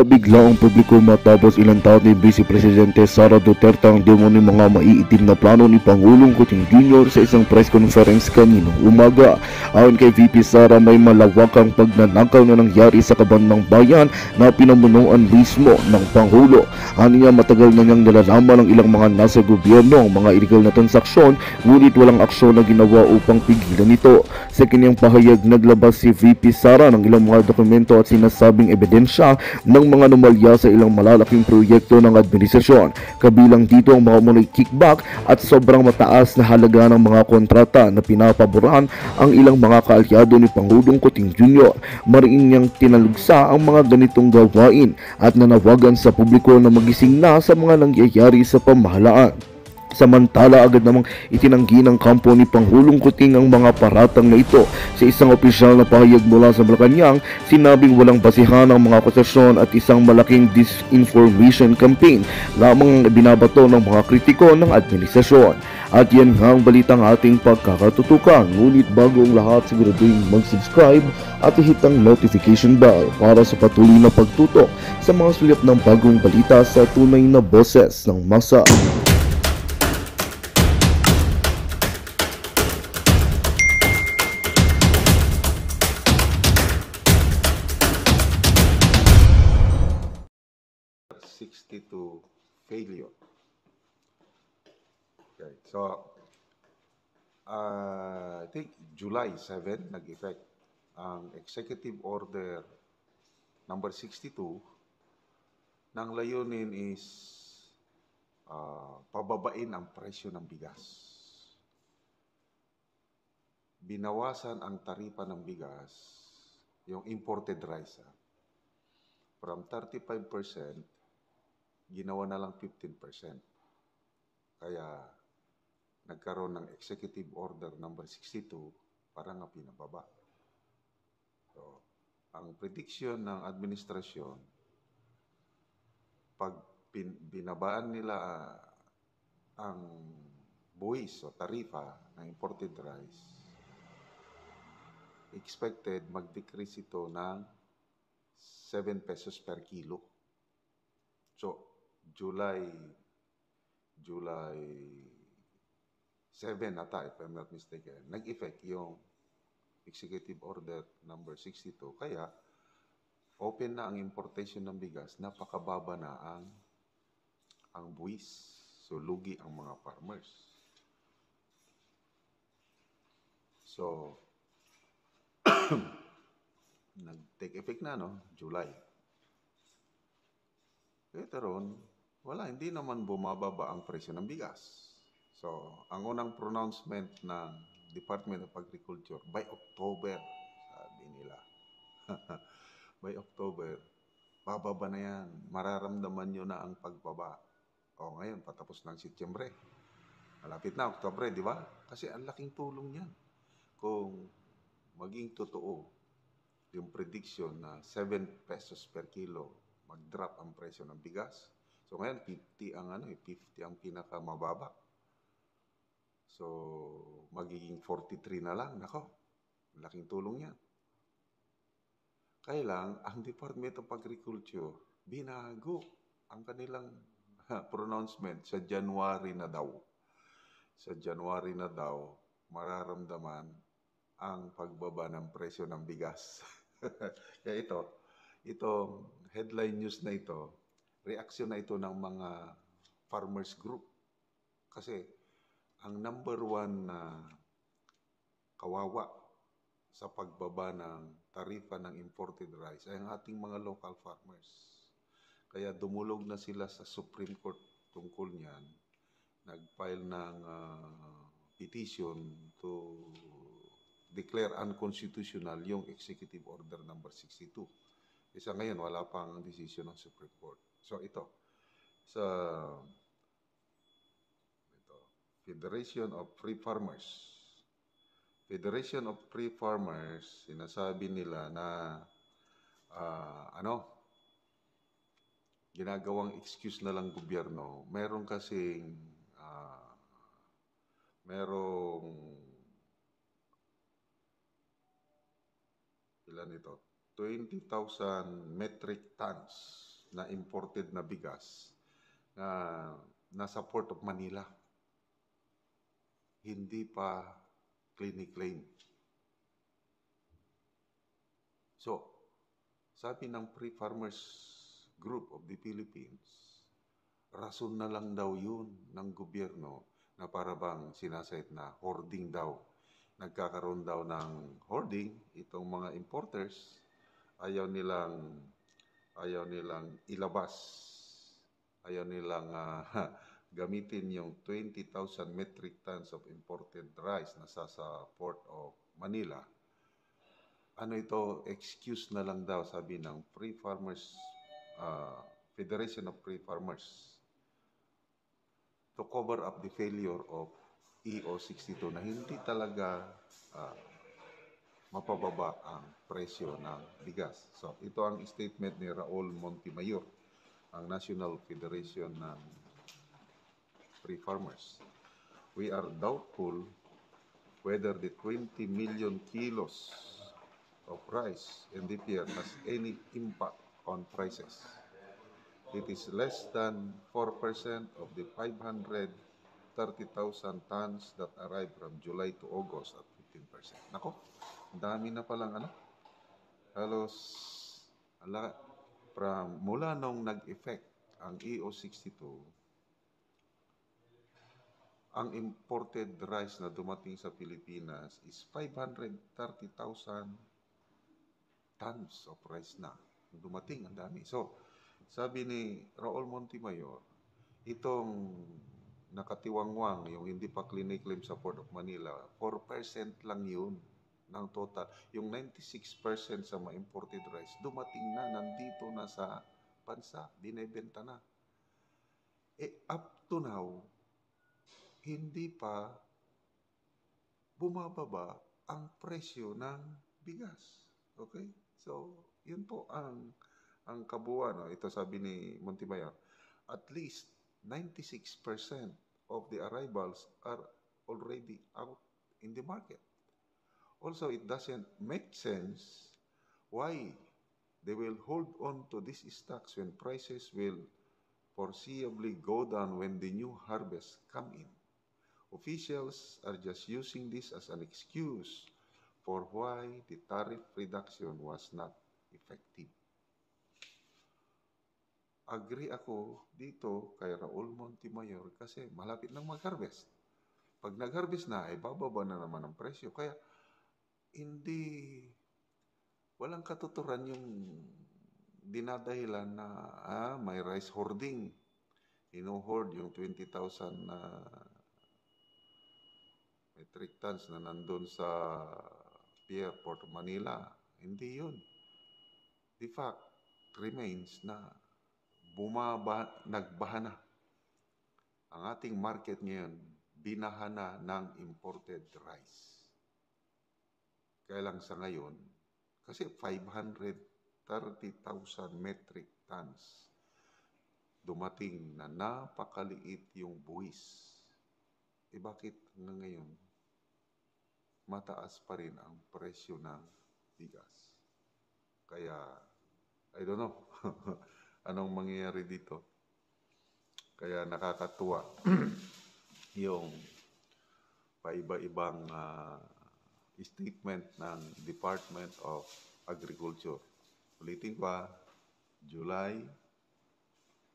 Nabigla ang publiko matapos ilang taon ni Vice Presidente Sara Duterte ang demo ng mga maiitim na plano ni Pangulong Kuting Jr. sa isang press conference kaninang umaga. Ayon kay VP Sara, may malawakang pagnanakaw na nangyari sa Kabandang Bayan na pinamunuan mismo ng Pangulo. Aniya, matagal na niyang nalalaman ng ilang mga nasa gobyerno ang mga illegal na transaksyon, ngunit walang aksyon na ginawa upang pigilan ito. Sa kanyang pahayag, naglabas si VP Sara ng ilang mga dokumento at sinasabing ebidensya ng mga anomalya sa ilang malalaking proyekto ng administrasyon. Kabilang dito ang mga umunoy kickback at sobrang mataas na halaga ng mga kontrata na pinapaboran ang ilang mga kaalyado ni Pangulong Kuting Jr. Mariin niyang tinalugsa ang mga ganitong gawain at nanawagan sa publiko na magising na sa mga nangyayari sa pamahalaan. Samantala, agad namang itinanggi ng kampo ni Pangulong Kuting ang mga paratang na ito. Sa isang opisyal na pahayag mula sa Malacanang, sinabing walang basihan ang mga akusasyon at isang malaking disinformation campaign lamang ang binabato ng mga kritiko ng administrasyon. At yan nga ang balitang ating pagkakatutukan. Ngunit bago ang lahat, siguraduhin mag-subscribe at i-hit ang notification bell para sa patuloy na pagtutok sa mga sulyap ng bagong balita sa tunay na boses ng masa. To failure. Okay, so I think July 7 nag-effect ang Executive Order number 62 nang layunin is pababain ang presyo ng bigas. Binawasan ang taripa ng bigas, yung imported rice, from 35%, ginawa na lang 15%. Kaya nagkaroon ng Executive Order number 62 para nga pinababa. So, ang prediction ng administrasyon, pag binabaan nila ang buwis o tarifa ng imported rice, expected mag-decrease ito ng 7 pesos per kilo. So, July 7 ata, if I'm not mistaken, nag-effect yung Executive Order number 62. Kaya, open na ang importation ng bigas, napakababa na ang buwis. So, lugi ang mga farmers. So, nag-take effect na, no? July. Pero wala, hindi naman bumababa ang presyo ng bigas. So, ang unang pronouncement ng Department of Agriculture, by October, sabi nila, by October, bababa na yan. Mararamdaman nyo na ang pagbaba. O ngayon, patapos ng Setyembre. Malapit na, Oktubre, di ba? Kasi ang laking tulong yan. Kung maging totoo, yung prediction na 7 pesos per kilo, mag-drop ang presyo ng bigas. So ngayon 50 ang pinakamababa. So magiging 43 na lang. Nako, laking tulong 'yan. Kaya lang ang Department of Agriculture binago ang kanilang pronouncement sa January na daw. Sa January na daw mararamdaman ang pagbaba ng presyo ng bigas. Kaya ito headline news na ito, reaksyon na ito ng mga farmers group. Kasi ang number one na kawawa sa pagbaba ng tarifa ng imported rice ay ang ating mga local farmers. Kaya dumulog na sila sa Supreme Court tungkol niyan. Nag-file ng petition to declare unconstitutional yung Executive Order number 62. Isa ngayon, wala pang decision ng Supreme Court. So ito, sa Federation of Free Farmers. Federation of Free Farmers, sinasabi nila na ginagawang excuse na lang gobyerno. Meron kasing ilan ito? 20,000 metric tons na imported na bigas na nasa Port of Manila. Hindi pa claim. So, sabi ng Free Farmers Group of the Philippines, rason na lang daw yun ng gobyerno na para bang sinasayit na hoarding daw. Nagkakaroon daw ng hoarding itong mga importers. Ayaw nilang ilabas. Ayaw nilang gamitin yung 20,000 metric tons of imported rice na sa Port of Manila. Ano ito, excuse na lang daw, sabi ng Free Farmers, Federation of Free Farmers, to cover up the failure of EO62 na hindi talaga mapababa ang presyo ng bigas. So, ito ang statement ni Raul Montemayor, ang National Federation ng Free Farmers. We are doubtful whether the 20 million kilos of rice in the year has any impact on prices. It is less than 4% of the 530,000 tons that arrived from July to August at 15%. Nako, dami na palang halos mula nung nag-effect ang EO62, ang imported rice na dumating sa Pilipinas is 530,000 tons of rice na dumating. Ang dami. So, sabi ni Raul Montemayor, itong nakatiwangwang, yung hindi pa claim sa Port of Manila, 4% lang yun ng total. Yung 96% sa mga imported rice, dumating na, nandito na sa bansa, binebenta na. Up to now, hindi pa bumababa ang presyo ng bigas. Okay? So, yun po ang kabuuan. No? Ito sabi ni Montemayor, at least 96% of the arrivals are already out in the market. Also, it doesn't make sense why they will hold on to these stocks when prices will foreseeably go down when the new harvest come in. Officials are just using this as an excuse for why the tariff reduction was not effective. Agree ako dito kay Raul Montemayor kasi malapit nang mag-harvest. Pag nag-harvest na, ay bababa na naman ang presyo. Kaya walang katuturan yung dinadahilan na may rice hoarding. Ino-hoard yung 20,000 metric tons na nandun sa Pier, Port of Manila. Hindi yun. The fact remains na nagbaha na. Ang ating market ngayon, binaha na ng imported rice. Kaya lang sa ngayon, kasi 530,000 metric tons dumating na napakaliit yung buwis. Bakit hanggang ngayon, mataas pa rin ang presyo ng bigas? Kaya, I don't know, anong mangyayari dito? Kaya nakakatuwa yung paiba-ibang statement ng Department of Agriculture. Ulitin ko, July,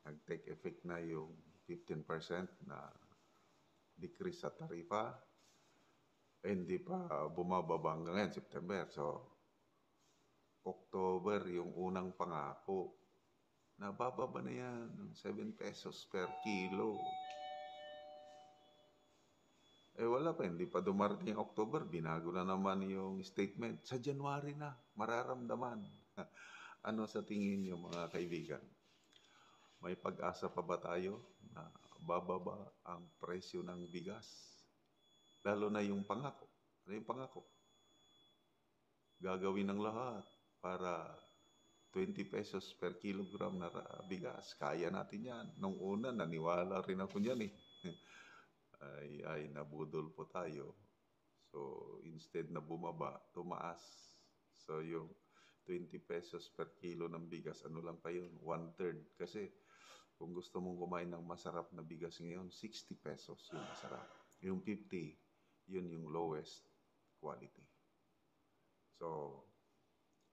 nag-take effect na yung 15% na decrease sa tarifa. Hindi pa bumababa hanggang ngayon, September. So, October, yung unang pangako, nabababa na yan ng 7 pesos per kilo. Wala pa, hindi pa dumarating yung October, binago na naman yung statement. Sa January na, mararamdaman. Ano sa tingin niyo mga kaibigan? May pag-asa pa ba tayo na bababa ang presyo ng bigas? Lalo na yung pangako. Ano yung pangako? Gagawin ng lahat para 20 pesos per kilogram na bigas. Kaya natin yan. Nung una, naniwala rin ako niyan ay nabudol po tayo. So, instead na bumaba, tumaas. So, yung 20 pesos per kilo ng bigas, ano lang pa yun? 1/3. Kasi kung gusto mong kumain ng masarap na bigas ngayon, 60 pesos yung masarap. Yung 50, yun yung lowest quality. So,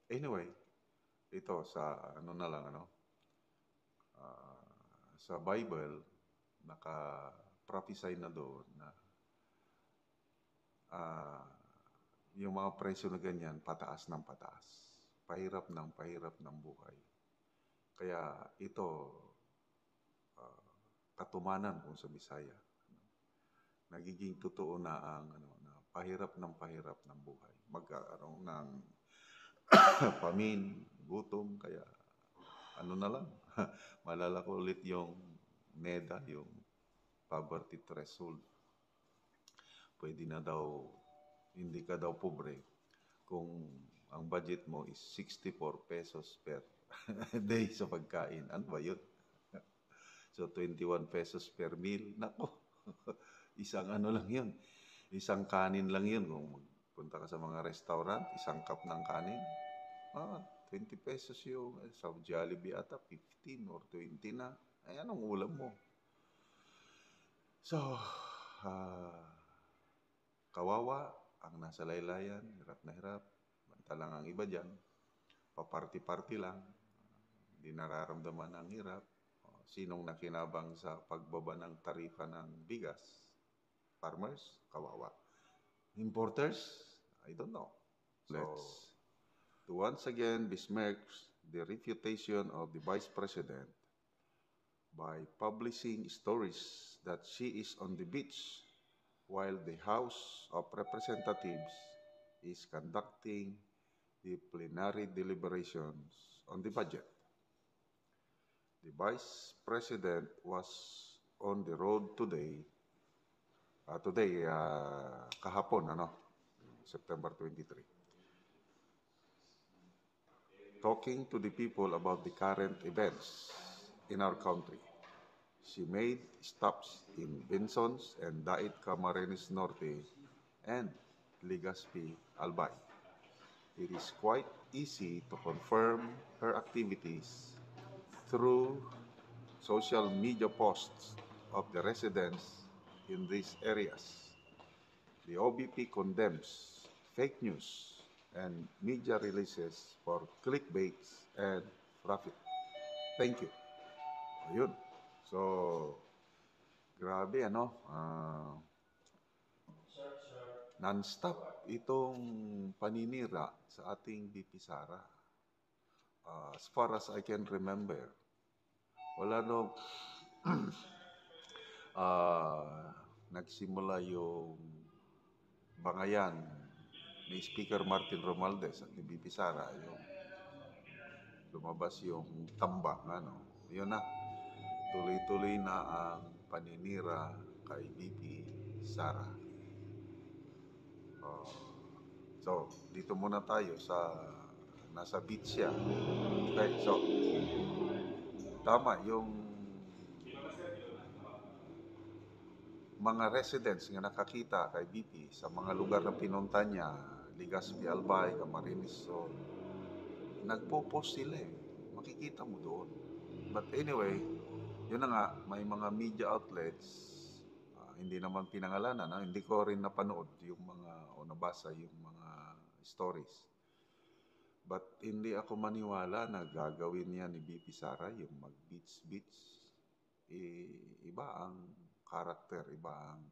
anyway, ito sa ano na lang, sa Bible, naka-prophesy na doon na ah, yung mga presyo na ganyan, pataas ng pataas. Pahirap ng buhay. Kaya ito, katumanan kung sa Bisaya. Nagiging totoo na ang na pahirap ng buhay. Magkakaroon ng pamin, gutom, kaya ano na lang, malalako ulit yung NEDA, yung poverty threshold. Pwede na daw, hindi ka daw pobre kung ang budget mo is 64 pesos per day sa pagkain. Ano ba yun? So, 21 pesos per meal. Nako, isang ano lang yun. Isang kanin lang yun. Kung magpunta ka sa mga restaurant, isang cup ng kanin, 20 pesos yung sa Jollibee ata, 15 or 20 na. Ay, anong ulam mo? So, kawawa ang nasa laylayan, hirap na hirap. Mantalang ang iba dyan, paparty-party lang, hindi nararamdaman ang hirap. Sinong nakinabang sa pagbaba ng tarifa ng bigas? Farmers, kawawa. Importers, I don't know. Let's to once again besmirch the refutation of the Vice President by publishing stories that she is on the beach while the House of Representatives is conducting the plenary deliberations on the budget. The Vice President was on the road today, kahapon, September 23, talking to the people about the current events in our country. She made stops in Bensons and Dait Camarines Norte and Legazpi, Albay. It is quite easy to confirm her activities through social media posts of the residents in these areas. The OBP condemns fake news and media releases for clickbait and profit. Thank you. Ayun. So, grabe non-stop itong paninira sa ating BP Sara. As far as I can remember, wala nagsimula yung bangayan ni Speaker Martin Romualdez at ni BP Sara, yung lumabas yung tambak, yun na, tuloy-tuloy na ang paninira kay BP Sara. So, dito muna tayo nasa beach siya. Okay, so, tama, yung mga residents nga nakakita kay BP sa mga lugar na pinunta niya, Legazpi, Albay, Camarines, so, nagpo-post sila makikita mo doon. But anyway, yun na nga, may mga media outlets, hindi naman pinangalanan, hindi ko rin napanood yung mga, o nabasa yung mga stories. But hindi ako maniwala na gagawin niya ni BP Sara yung mag-beach. Iba ang karakter, iba ang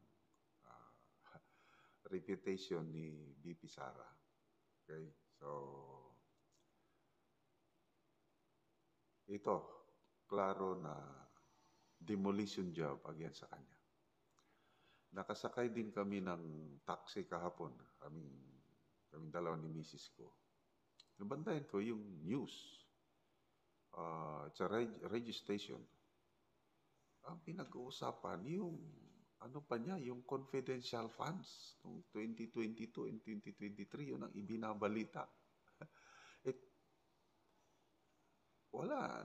reputation ni BP Sara. Okay? So, ito, klaro na demolition job against sa kanya. Nakasakay din kami ng taxi kahapon, kaming dalawa ni misis ko. Nabantayan ko yung news. It's a radio station. Ang pinag-uusapan, yung yung confidential funds noong 2022 and 2023, yun ang ibinabalita.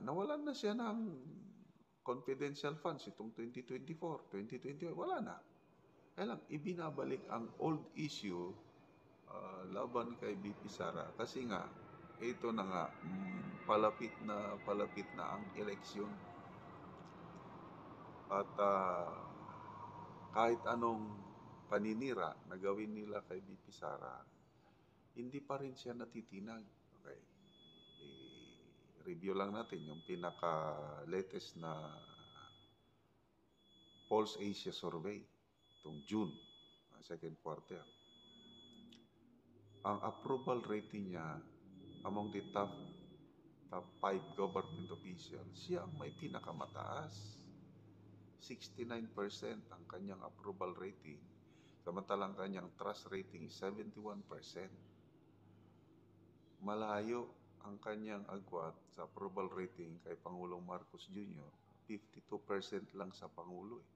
Nawalan na siya ng confidential funds itong 2024, 2021, wala na. Kaya lang, ibinabalik ang old issue laban kay BP Sara kasi nga ito na nga, palapit na ang eleksyon. At kahit anong paninira na gawin nila kay BP Sara, hindi pa rin siya natitinag. Okay. I-review lang natin yung pinaka-latest na Pulse Asia Survey itong June, second quarter. Ang approval rating niya among the top 5 government officials, siya ang may pinakamataas. 69% ang kanyang approval rating, samantalang kanyang trust rating is 71%. Malayo ang kanyang agwat sa approval rating kay Pangulong Marcos Jr. 52% lang sa Pangulo eh.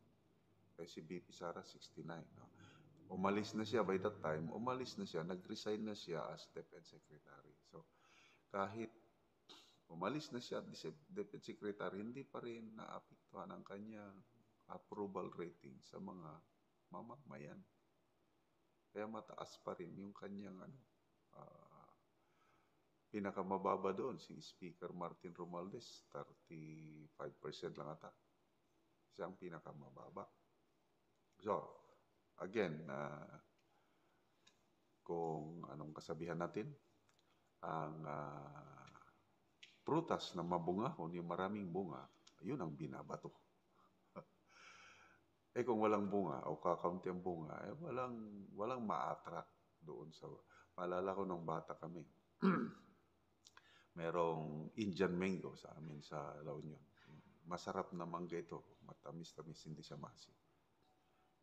Kaya si BP Sara 69. No? Umalis na siya by that time, nag-resign na siya as Defense Secretary. So kahit umalis na siya as Defense Secretary, hindi pa rin naapektuhan ang kanyang approval rating sa mga mamamayan. Kaya mataas pa rin yung kanyang pinakamababa doon, si Speaker Martin Romualdez, 35% lang ata. Siya ang pinakamababa. So, again, kung anong kasabihan natin, ang prutas na mabungahon, yung maraming bunga, yun ang binabato. Kung walang bunga o kakaunti ang bunga, walang ma-attract doon sa... Maalala ko nung bata kami, merong Indian mango sa amin sa La Union. Masarap na mangga ito, matamis-tamis, hindi siya maasim.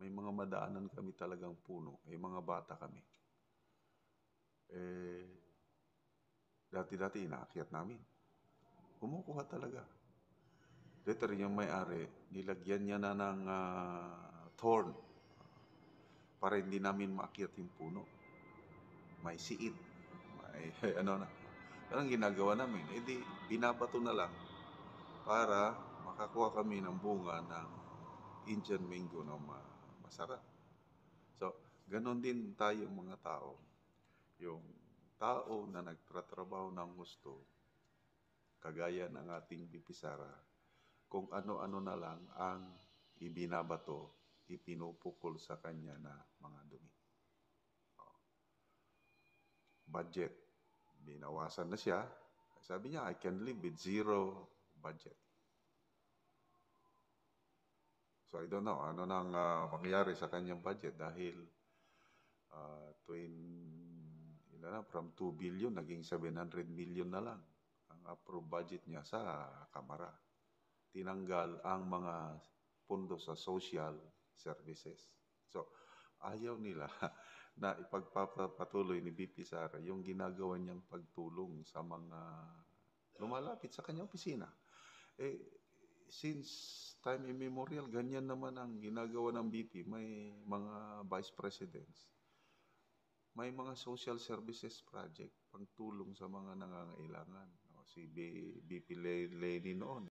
May mga madaanan kami talagang puno, mga bata kami. Dati-dati inaakyat namin. Kumukuha talaga. Later yung may-ari, nilagyan niya na ng thorn para hindi namin maakyat yung puno. May siid. May ano na. Yan ang ginagawa namin. Binabato na lang para makakuha kami ng bunga ng Indian mango na masarap. So, ganon din tayo mga tao. Yung tao na nagtatrabaho ng gusto, kagaya ng ating BP Sara, kung ano-ano na lang ang ibinabato, ipinupukol sa kanya na mga dumi. Budget. Binawasan na siya. Sabi niya, I can live with zero budget. So I don't know ano nang mangyayari sa kanyang budget dahil from 2 billion naging 700 million na lang ang approved budget niya sa Kamara. Tinanggal ang mga pondo sa social services. So ayaw nila na ipagpapatuloy ni BP Sara yung ginagawa niyang pagtulong sa mga lumalapit sa kanyang opisina. Since time immemorial, ganyan naman ang ginagawa ng BP. May mga vice presidents. May mga social services project pagtulong sa mga nangangailangan. Si BP Lenny noon,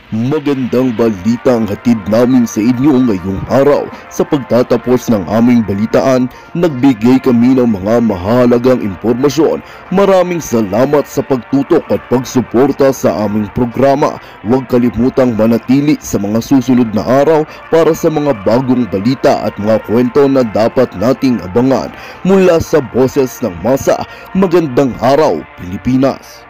Magandang balita ang hatid namin sa inyo ngayong araw. Sa pagtatapos ng aming balitaan, nagbigay kami ng mga mahalagang impormasyon. Maraming salamat sa pagtutok at pagsuporta sa aming programa. Huwag kalimutang manatili sa mga susunod na araw para sa mga bagong balita at mga kwento na dapat nating abangan. Mula sa Boses ng Masa, magandang araw Pilipinas!